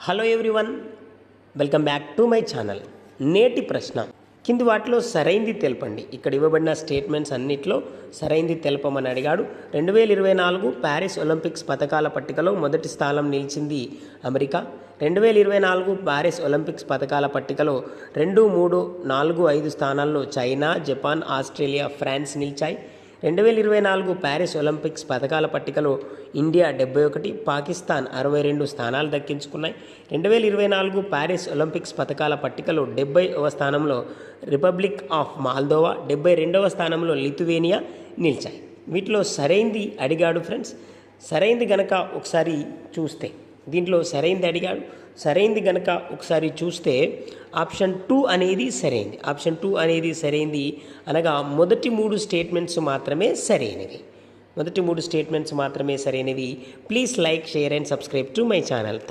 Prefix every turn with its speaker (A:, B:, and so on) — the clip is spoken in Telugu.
A: Hello everyone, welcome back to my channel. నేటి ప్రశ్న కింది వాటిలో సరైంది తెలపండి. ఇక్కడ ఇవ్వబడిన స్టేట్మెంట్స్ అన్నిట్లో సరైంది తెలపమని అడిగాడు. 2024 ప్యారిస్ ఒలింపిక్స్ పథకాల పట్టికలో మొదటి స్థానం నిలిచింది అమెరికా. 2024 ప్యారిస్ ఒలింపిక్స్ పథకాల పట్టికలో 2, 3, 4, 5 స్థానాల్లో చైనా, జపాన్, ఆస్ట్రేలియా, ఫ్రాన్స్ నిలిచాయి. 2024 ప్యారిస్ ఒలింపిక్స్ పథకాల పట్టికలో ఇండియా 71, పాకిస్తాన్ 62 స్థానాలు దక్కించుకున్నాయి. 2024 ప్యారిస్ ఒలింపిక్స్ పథకాల పట్టికలో 70వ స్థానంలో రిపబ్లిక్ ఆఫ్ మాల్దోవా, 72వ స్థానంలో లిథువేనియా నిలిచాయి. వీటిలో సరైంది అడిగాడు ఫ్రెండ్స్. సరైంది గనక ఒకసారి చూస్తే, దీంట్లో సరైంది అడిగాడు. సరైంది గనక ఒకసారి చూస్తే ఆప్షన్ 2 అనేది సరైంది. ఆప్షన్ 2 అనేది సరైంది అనగా మొదటి 3 స్టేట్మెంట్స్ మాత్రమే సరైనవి. మొదటి 3 స్టేట్మెంట్స్ మాత్రమే సరైనవి. Please like, share and subscribe to my channel.